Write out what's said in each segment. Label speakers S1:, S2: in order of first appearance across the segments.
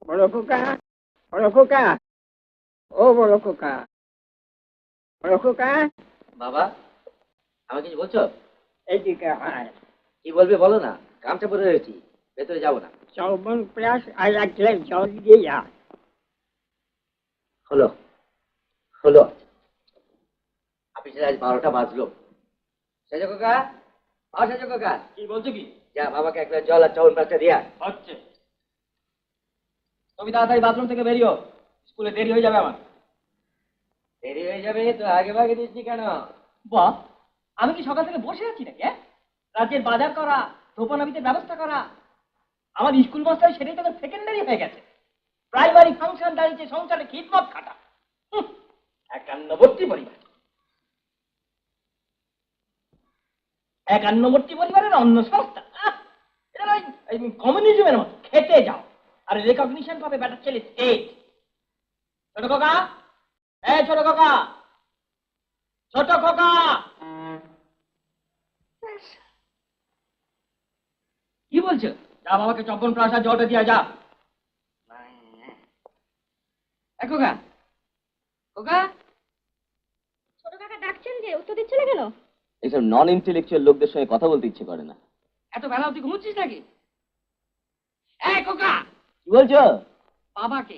S1: বড় খোকা, বড় খোকা, ও বড় খোকা, বড় খোকা।
S2: বাবা, আমাকে কিছু বলছো?
S1: এইদিকে হয়।
S2: কি বলবে বলো না, কামটা পরে রয়েছি, ভেতরে যাবো না।
S1: চৌবন প্রাস আর এক গ্লাস জল দিয়ে যা।
S2: হলো হলো, অফিসে আজ 12টা বাজলো। সেজ কাকা, সেজ কাকা।
S3: কি বলছো কি?
S2: যা বাবাকে এক গ্লাস জল আর চাউল পাঁচটা দিয়া।
S3: হচ্ছে। তুমি তাড়াতাড়ি বাথরুম থেকে বেরিও, স্কুলে দেরি হয়ে যাবে আমার।
S2: দেরি হয়ে যাবে তো আগে ভাগে দিচ্ছি কেন?
S3: বাহ, আমি কি সকাল থেকে বসে আছি নাকি? রাজ্যের বাজার করা, ধোপানাবিতে ব্যবস্থা করা, আমার স্কুল মাস্টার সেটাই তো সেকেন্ডারি হয়ে গেছে। প্রাইমারি ফাংশন দাঁড়িয়েছে সংসারে খিদমত খাটা। 51 পরিবার, 51 পরিবারের অন্য সংস্থা। এটা কমিউনিজমের মতো খেতে যাও আর রেকগনিশন পাবে ব্যাটার ছেলে স্টেট। ছোট কাকা, এই ছোট কাকা, ছোট কাকা, কি বলছো? যা বাবাকে চব্বন প্রাসাদ জলটা দিয়া যা। খোকা, খোকা।
S4: ছোট কাকা ডাকছেন যে, উত্তর দিচ্ছে না কেন?
S2: এইসব নন ইন্টেলেকচুয়াল লোকদের সঙ্গে কথা বলতে ইচ্ছে করে না।
S3: এত বেলা অব্দি ঘুমোচ্ছিস নাকি? এই খোকা,
S2: কি বলছো?
S3: বাবাকে,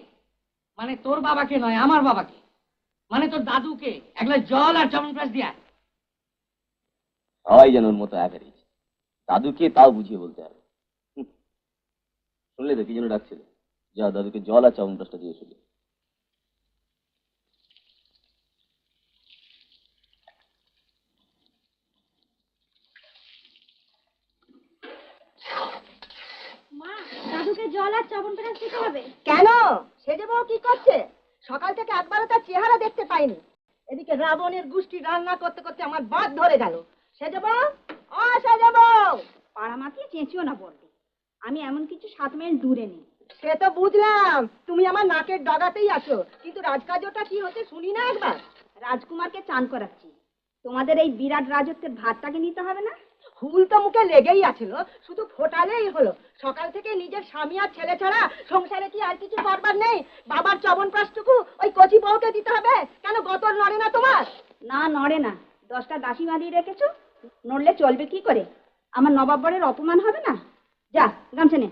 S3: মানে তোর বাবাকে নয়, আমার বাবাকে, মানে তোর দাদুকে এক গ্লাস জল আর চবন প্রাস দিয়া।
S2: সবাই যেন ওর মতো অ্যাভারেজ। দাদুকে তাও বুঝিয়ে বলতে হবে। শুনলে তো কি যেন ডাকছিল? যা দাদুকে জল আর চাউন প্লাসটা দিয়ে শুনলে।
S4: মা, দাদুকে জল আর চবন প্রাস দিতে হবে।
S5: কেন? সেজে বউ কি করছে? সকাল থেকে একবারও তার চেহারা দেখতে পাইনি। এদিকে রাবণের গুষ্টি রান্না করতে করতে আমার বাদ ধরে গেল। সেজে বউ, ও সেজে বউ।
S4: পাড়া মাতিয়ে চেঁচিও না বলবে, আমি এমন কিছু 7 মাইল দূরে নেই।
S5: সে তো বুঝলাম, তুমি আমার নাকের ডগাতেই আছো, কিন্তু রাজকার্যটা কি হচ্ছে শুনি না একবার।
S4: রাজকুমারকে চান করাচ্ছি, তোমাদের এই বিরাট রাজত্বের ভাতটাকে নিতে হবে না?
S5: হুল তো মুখে লেগেই আছিল, শুধু ফোটালেই হলো। সকাল থেকে নিজের স্বামী আর ছেলে ছাড়া সংসারে কি আর কিছু করবার নেই? বাবার চবন প্রাসটুকু ওই কচি বউকে দিতে হবে কেন? গতর নড়ে না তোমার?
S4: না, নড়ে না। 10টা দাসী বাঁধিয়ে রেখেছো, নড়লে চলবে কি করে? আমার নবাব বরের অপমান হবে না? যা, গামছা নে।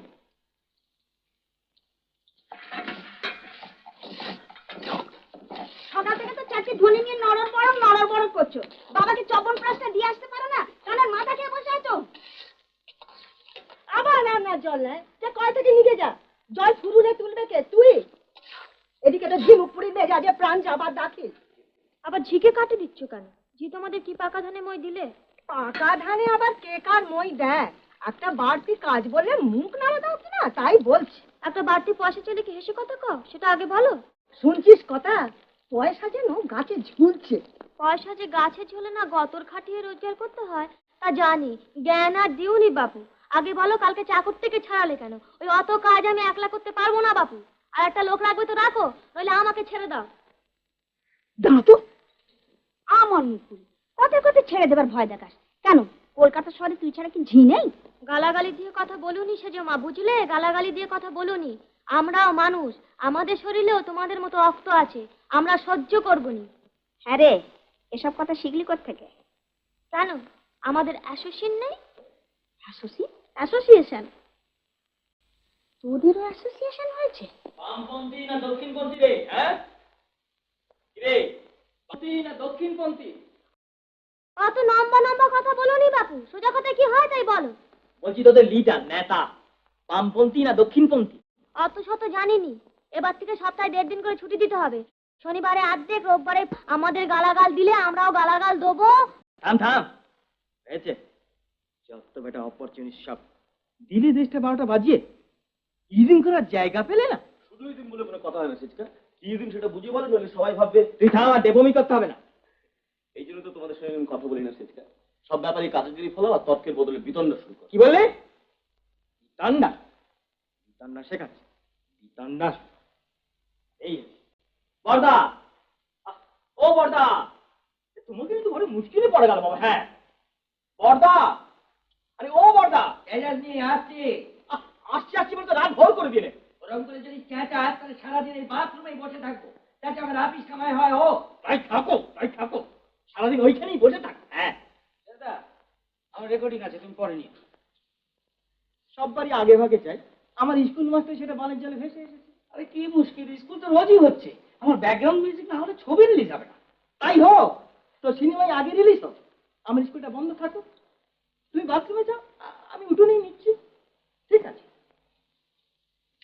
S4: সকাল থেকে তো 4টে ধ্বনি নিয়ে নড়র বড় করছো। বাবাকে চবন প্রাসটা দিয়ে আসতে পারো না? কানের মাথা খেয়ে বসে আছো।
S5: আবার না জল নেয়, কয় থেকে নিয়ে যা। জল ফুরুলে তুলবে কে? তুই। এদিকে তো ঝিনুক পুরি মেজাজে প্রাণ যাবার দাখিল।
S4: আবার ঝিকে কাটে দিচ্ছ কেন? ঝি তোমাদের কি পাকা ধানে মই দিলে?
S5: পাকা ধানে আবার কে কার মই দেয়? একটা বাড়তি কাজ বললে মুখ নাড়া দাও কিনা তাই বলছি।
S4: একটা বাড়তি পয়সা চলে কি হেসে কথা কও? সেটা আগে বলো।
S5: শুনছিস কথা? পয়সা যেন গাছে ঝুলছে।
S4: পয়সা যে গাছে ঝোলে না, গতর খাটিয়ে রোজগার করতে হয় তা জানি। জ্ঞান আর দিওনি বাপু। আগে বলো, কালকে চাকর থেকে ছাড়ালে কেন? ওই অত কাজ আমি একলা করতে পারবো না বাপু। আর একটা লোক রাখবে তো রাখো, নইলে আমাকে ছেড়ে দাও।
S5: দাঁতো
S4: আমার মুকুল, কথা কথা ছেড়ে দেবার ভয় দেখাস কেন? কলকাতা শহরে তুই ছাড়া কি ঝি নেই? গালাগালি দিয়ে কথা বলুনি সেজো মা, বুঝলে? গালাগালি দিয়ে কথা বলুনি। আমরাও মানুষ, আমাদের শরীরেও তোমাদের মতো রক্ত আছে, আমরা সহ্য করবনি। হ্যাঁ রে, এসব কথা শিখলি কোত্থেকে? কেন, আমাদের অ্যাসোসিয়েশন নেই? অ্যাসোসিয়েশন? তোদেরও অ্যাসোসিয়েশন হয়েছে?
S3: বামপন্থী না দক্ষিণপন্থী রে? হ্যাঁ রে, পন্থী না দক্ষিণপন্থী?
S4: অত লম্বা কথা বলুনি বাপু, সোজা কথা কি হয় তাই বলো।
S3: বলছি তোদের লিডার নেতা বামপন্থী না দক্ষিণপন্থী?
S4: অত শত জানিনি। এবার থেকে সপ্তাহে 1.5 দিন করে ছুটি দিতে হবে। শনিবারে অর্ধেক, রোববারে আমাদের গালাগাল দিলে আমরাও গালাগাল দেবো।
S3: থাম থাম, হয়েছে। যত বেটা অপরচুনিস্ট সব। দিলে দেশটা 12টা বাজিয়ে ইদিন করার জায়গা পেলে না।
S2: শুধু দিন বলে কোনো কথা হয় না সেজকা। কি দিন সেটা বুঝিয়ে বলো, নইলে সবাই ভাববে।
S3: তুই থাম, আর ডেবমি করতে হবে না।
S2: এই জন্য তো তোমাদের সঙ্গে আমি কথা বলি না সেজকা। সব ব্যাপারে কাজগিরি ফলো আর তর্কের বদলে বিতণ্ডা শুরু করো।
S3: কি বললে? বিতণ্ডা? বিতণ্ডা শেখাচ্ছে? বিতণ্ডা? এই বর্দা, ও বর্দা, তোমাকে কিন্তু বড় মুশকিলে পড়ে গেল বাবা। হ্যাঁ বর্দা, আরে ও বর্দা, এজাজ নিয়ে আসছি। আসছি আসছি বলে তো রাত ভোর করে দিলে। ওরকম করে যদি চেঁচা সারাদিন এই বাথরুমেই বসে থাকবো, যাতে আমার আপিস কামাই হয় ও। তাই থাকো, সারাদিন ওইখানেই বসে থাকো। হ্যাঁ দাদা, আমার রেকর্ডিং আছে, তুমি পরে নিও। সববারই আগে ভাগে চাই, আমার স্কুল মাস্টার সেটা বানের জলে ভেসে এসেছে। আরে কি মুশকিল, স্কুল তো রোজই হচ্ছে, আমার ব্যাকগ্রাউন্ড মিউজিক না হলে ছবি রিলিজ হবে না। তাই হোক, তো সিনেমায় আগে রিলিজ হোক, আমার স্কুলটা বন্ধ থাকুক, তুমি বাথরুমে যাও, আমি উঠোনেই নিচ্ছি। ঠিক আছে।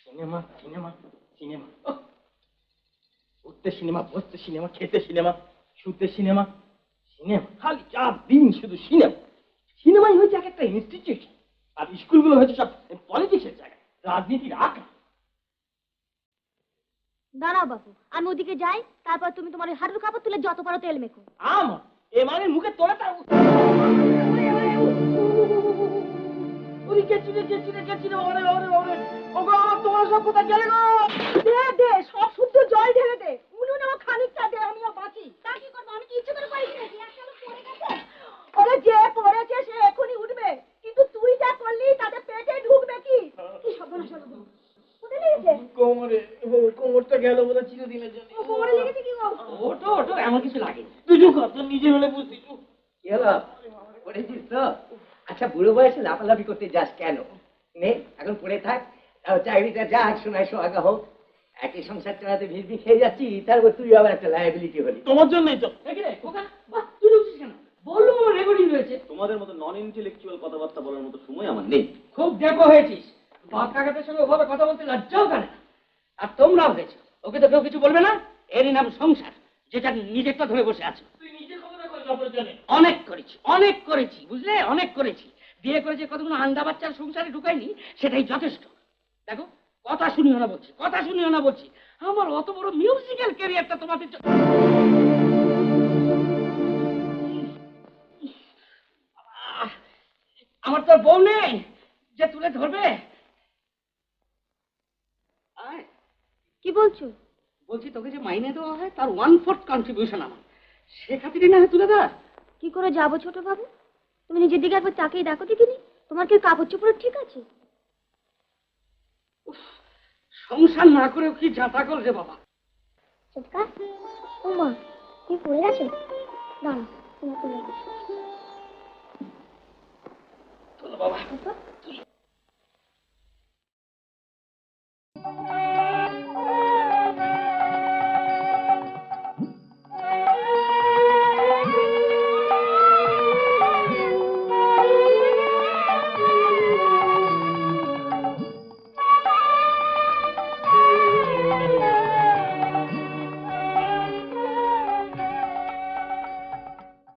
S3: সিনেমা সিনেমা সিনেমা, উঠতে সিনেমা, বসতে সিনেমা, খেতে সিনেমা, শুতে সিনেমা, সিনেমা, খালি 4 দিন শুধু সিনেমা। সিনেমাই হয়েছে এক একটা ইনস্টিটিউশন, আর স্কুলগুলো হয়েছে সব পলিটিক্সের জায়গায়, রাজনীতির আঁকা।
S4: দাঁড়াও বাবু, আমি ওদিকে যাই, তারপর তুমি তোমার ওই হাঁটুর কাপড় তুলে যত পারো তেল মেখো।
S3: আমার এ মানে মুখে তোলা তার তোমার সব কোথায় গেলে গো?
S5: দে সব শুদ্ধ জল ঢেলে দে, উনুনে ও খানিকটা দে, আমিও বাঁচি।
S4: তা কি করবো, আমি কি ইচ্ছে করে পাইনি নাকি? একটা লোক পড়ে গেছে।
S5: ওরে যে পড়েছে সে এখনই উঠবে, কিন্তু তুই যা করলি তাতে পেটে ঢুকবে কি?
S4: কি সর্বনাশ হলো গো? কোথায় লেগেছে?
S3: কোমরটা গেল বোধ হয় চিরদিনের জন্য।
S4: ও কোমরে লেগেছে কি গো?
S3: ওটো এমন কিছু লাগে, তুই চুপ কর, তোর নিজে হলে বুঝতি।
S6: কি হলো, পড়েছিস তো? আচ্ছা, বুড়ো বয়সে লাফালাফি করতে যাস কেন? নে, এখন পড়ে থাক, তাও চাকরিটা যা শোনায় সোহাগা হোক। একই সংসার চালাতে ভিড় খেয়ে যাচ্ছি, তারপর তুই আবার একটা লায়াবিলিটি হলি।
S3: তোমার জন্যই তো। তুই ঢুকছিস কেন? বললো আমার রেকর্ডিং রয়েছে।
S2: তোমাদের মতো নন ইন্টেলেকচুয়াল কথাবার্তা বলার মতো সময় আমার নেই।
S3: খুব দেখো হয়েছিস, বাপ কাকাদের সঙ্গে ওভাবে কথা বলতে লজ্জাও করে না। আর তোমরাও হয়েছো, ওকে তো কেউ কিছু বলবে না, এরই নাম সংসার, যেটা নিজেরটা ধরে বসে আছো। তুই নিজে কতটা করিস অপরজনে? অনেক করেছি বুঝলে, অনেক করেছি। বিয়ে করে যে কতগুলো আন্ডা বাচ্চার সংসারে ঢুকাইনি, সেটাই যথেষ্ট। দেখো, কথা শুনিও না বলছি, আমার অত বড় মিউজিক্যাল ক্যারিয়ারটা তোমাদের আমার তো বউ নেই যে তুলে ধরবে।
S4: কি বলছো?
S3: বলছি, তোকে যে মাইনে দেওয়া হয় তার 1/4 কন্ট্রিবিউশন আমার, সে খাতিরে না হয় তুলে ধর।
S4: কি করে যাবো ছোট বাবু? তুমি নিজের দিকে একবার তাকিয়ে দেখো দেখিনি, তোমার কি কাপড় চোপড় ঠিক আছে?
S3: সংসার না করেও কি যাতা করছে বাবা।
S4: ছোটকা, ও মা, তুমি পড়ে গেছো? দাঁড়াও, তোমার তুলে দিই।
S3: চলো বাবা,
S4: বাবা,
S3: তুলো।